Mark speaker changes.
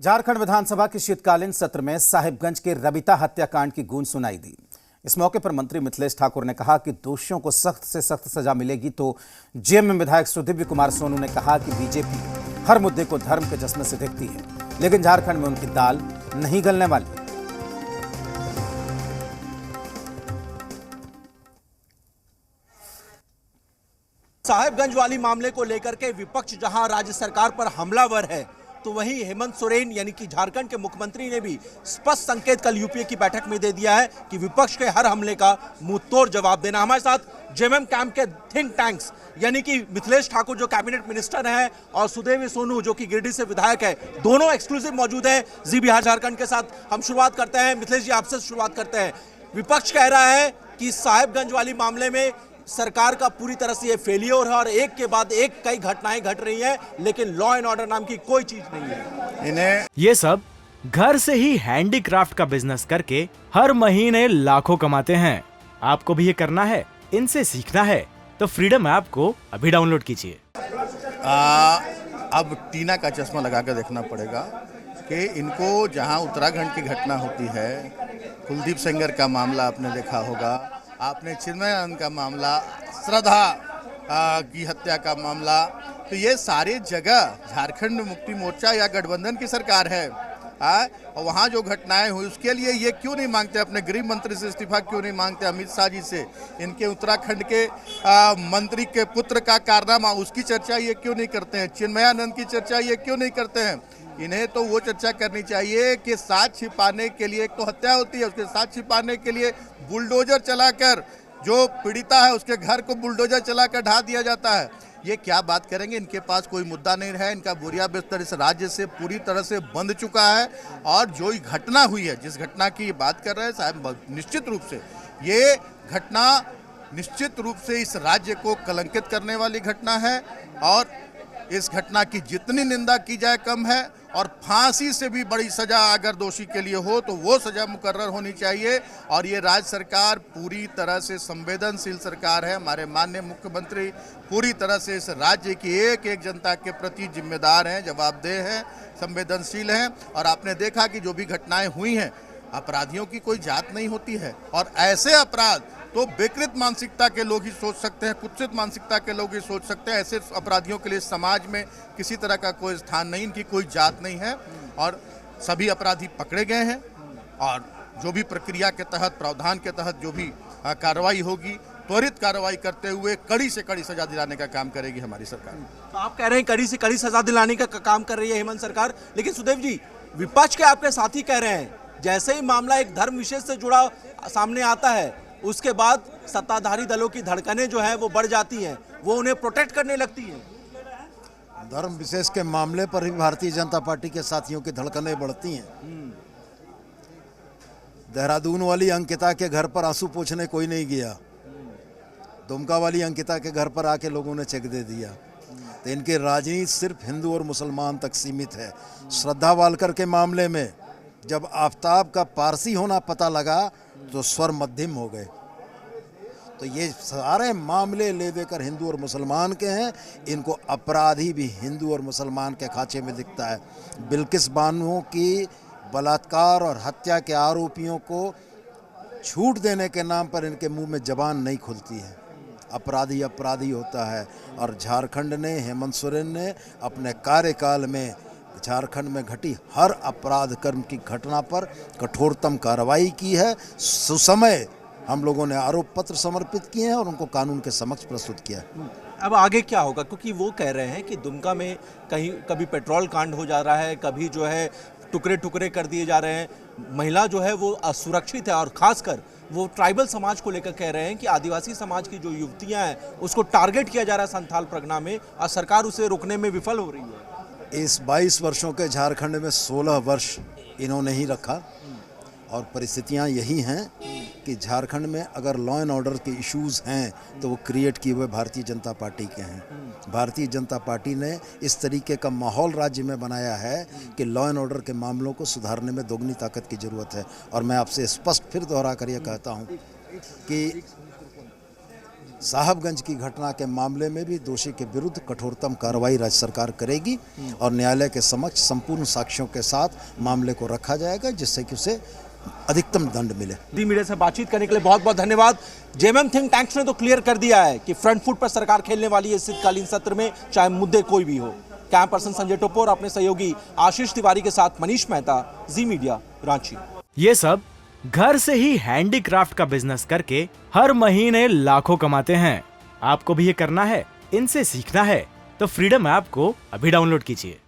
Speaker 1: झारखंड विधानसभा के शीतकालीन सत्र में साहिबगंज के रबिता हत्याकांड की गूंज सुनाई दी। इस मौके पर मंत्री मिथिलेश ठाकुर ने कहा कि दोषियों को सख्त से सख्त सजा मिलेगी। तो जेएमएम विधायक सुदीव्य कुमार सोनू ने कहा कि बीजेपी हर मुद्दे को धर्म के चश्मे से देखती है, लेकिन झारखंड में उनकी दाल नहीं गलने वाली।
Speaker 2: साहिबगंज वाली मामले को लेकर के विपक्ष जहां राज्य सरकार पर हमलावर है, तो वहीं हेमंत सोरेन यानी कि झारखंड के मुख्यमंत्री ने भी स्पष्ट संकेत कल यूपीए की बैठक में दे दिया है कि विपक्ष के हर हमले का मुंहतोड़ जवाब देना। हमारे साथ जेएमएम कैंप के थिंक टैंक्स यानी कि मिथिलेश ठाकुर जो कैबिनेट मिनिस्टर हैं और सुदीव्य सोनू जो कि गिरिडीह से विधायक है, दोनों एक्सक्लूसिव मौजूद हैं जी बिहार झारखंड के साथ। हम शुरुआत करते हैं, मिथिलेश जी आपसे शुरुआत करते हैं। विपक्ष कह रहा है कि साहिबगंज वाली मामले में सरकार का पूरी तरह से ये फेलियर है और एक के बाद एक कई घटनाएं घट रही हैं, लेकिन लॉ एंड ऑर्डर नाम की कोई चीज नहीं है।
Speaker 3: इन्हें ये सब घर से ही हैंडीक्राफ्ट का बिजनेस करके हर महीने लाखों कमाते हैं। आपको भी ये करना है, इनसे सीखना है तो फ्रीडम ऐप को अभी डाउनलोड कीजिए।
Speaker 4: अब टीना का चश्मा लगा कर देखना पड़ेगा कि इनको जहां उत्तराखंड की घटना होती है, कुलदीप सेंगर का मामला आपने देखा होगा, आपने चिन्मयानंद का मामला, श्रद्धा की हत्या का मामला, तो ये सारी जगह झारखंड मुक्ति मोर्चा या गठबंधन की सरकार है। और वहाँ जो घटनाएं हुई उसके लिए ये क्यों नहीं मांगते, अपने गृह मंत्री से इस्तीफा क्यों नहीं मांगते, अमित शाह जी से, इनके उत्तराखंड के मंत्री के पुत्र का कारनामा उसकी चर्चा ये क्यों नहीं करते हैं, चिन्मयानंद की चर्चा ये क्यों नहीं करते हैं। इन्हें तो वो चर्चा करनी चाहिए कि साथ छिपाने के लिए, एक तो हत्या होती है, उसके साथ छिपाने के लिए बुलडोजर चलाकर जो पीड़िता है उसके घर को बुलडोजर चलाकर ढा दिया जाता है। ये क्या बात करेंगे, इनके पास कोई मुद्दा नहीं है, इनका बोरिया बिस्तर इस राज्य से पूरी तरह से बंद चुका है। और जो घटना हुई है, जिस घटना की बात कर रहे हैं साहब, निश्चित रूप से ये घटना निश्चित रूप से इस राज्य को कलंकित करने वाली घटना है और इस घटना की जितनी निंदा की जाए कम है। और फांसी से भी बड़ी सजा अगर दोषी के लिए हो तो वो सजा मुकर्रर होनी चाहिए। और ये राज्य सरकार पूरी तरह से संवेदनशील सरकार है। हमारे माननीय मुख्यमंत्री पूरी तरह से इस राज्य की एक एक जनता के प्रति जिम्मेदार हैं, जवाबदेह हैं, संवेदनशील हैं। और आपने देखा कि जो भी घटनाएं हुई हैं, अपराधियों की कोई जात नहीं होती है। और ऐसे अपराध तो विकृत मानसिकता के लोग ही सोच सकते हैं, कुत्सित मानसिकता के लोग ही सोच सकते हैं। ऐसे अपराधियों के लिए समाज में किसी तरह का कोई स्थान नहीं, इनकी कोई जात नहीं है। और सभी अपराधी पकड़े गए हैं और जो भी प्रक्रिया के तहत, प्रावधान के तहत जो भी कार्रवाई होगी, त्वरित कार्रवाई करते हुए कड़ी से कड़ी सजा दिलाने का काम करेगी हमारी सरकार।
Speaker 2: तो आप कह रहे हैं कड़ी से कड़ी सजा दिलाने का काम कर रही है हेमंत सरकार, लेकिन सुदेव जी, विपक्ष के आपके साथी कह रहे हैं जैसे ही मामला एक धर्म विशेष से जुड़ा सामने आता है, उसके बाद सत्ताधारी दलों की धड़कनें जो है वो बढ़ जाती हैं, वो उन्हें प्रोटेक्ट करने लगती हैं।
Speaker 5: धर्म विशेष के मामले पर भी भारतीय जनता पार्टी के साथियों की धड़कनें बढ़ती हैं। देहरादून वाली अंकिता के घर पर आंसू पोंछने कोई नहीं गया, दुमका वाली अंकिता के घर पर आके लोगों ने चेक दे दिया। तो इनकी राजनीति सिर्फ हिंदू और मुसलमान तक सीमित है। श्रद्धा वालकर के मामले में जब आफ्ताब का पारसी होना पता लगा तो स्वर मध्यम हो गए। तो ये सारे मामले ले देकर हिंदू और मुसलमान के हैं। इनको अपराधी भी हिंदू और मुसलमान के खांचे में दिखता है। बिल्किस बानो की बलात्कार और हत्या के आरोपियों को छूट देने के नाम पर इनके मुंह में जबान नहीं खुलती है। अपराधी अपराधी होता है। और झारखंड ने, हेमंत सोरेन ने अपने कार्यकाल में झारखंड में घटी हर अपराध कर्म की घटना पर कठोरतम कार्रवाई की है। सुसमय हम लोगों ने आरोप पत्र समर्पित किए हैं और उनको कानून के समक्ष प्रस्तुत किया है।
Speaker 2: अब आगे क्या होगा, क्योंकि वो कह रहे हैं कि दुमका में कभी पेट्रोल कांड हो जा रहा है, कभी जो है टुकड़े टुकड़े कर दिए जा रहे हैं, महिला जो है वो असुरक्षित है। और खासकर वो ट्राइबल समाज को लेकर कह रहे हैं कि आदिवासी समाज की जो युवतियां हैं उसको टारगेट किया जा रहा है संथाल परगना में, और सरकार उसे रोकने में विफल हो रही है।
Speaker 5: इस 22 वर्षों के झारखंड में 16 वर्ष इन्होंने ही रखा और परिस्थितियां यही हैं कि झारखंड में अगर लॉ एंड ऑर्डर के इश्यूज हैं तो वो क्रिएट किए हुए भारतीय जनता पार्टी के हैं। भारतीय जनता पार्टी ने इस तरीके का माहौल राज्य में बनाया है कि लॉ एंड ऑर्डर के मामलों को सुधारने में दोगुनी ताकत की ज़रूरत है। और मैं आपसे स्पष्ट फिर दोहरा कर ये कहता हूँ कि साहबगंज की घटना के मामले में भी दोषी के विरुद्ध कठोरतम कार्रवाई राज्य सरकार करेगी और न्यायालय के समक्ष संपूर्ण साक्ष्यों के साथ मामले को रखा जाएगा, जिससे कि उसे अधिकतम दंड मिले।
Speaker 2: दी मीडिया से बातचीत करने के लिए बहुत बहुत धन्यवाद। जेएमएम थिंक टैंक्स ने तो क्लियर कर दिया है कि फ्रंट फुट पर सरकार खेलने वाली है शीतकालीन सत्र में, चाहे मुद्दे कोई भी हो। कैमरा पर्सन संजय टोपो और अपने सहयोगी आशीष तिवारी के साथ मनीष मेहता, जी मीडिया, रांची।
Speaker 3: ये सब घर से ही हैंडीक्राफ्ट का बिजनेस करके हर महीने लाखों कमाते हैं। आपको भी ये करना है, इनसे सीखना है तो फ्रीडम ऐप को अभी डाउनलोड कीजिए।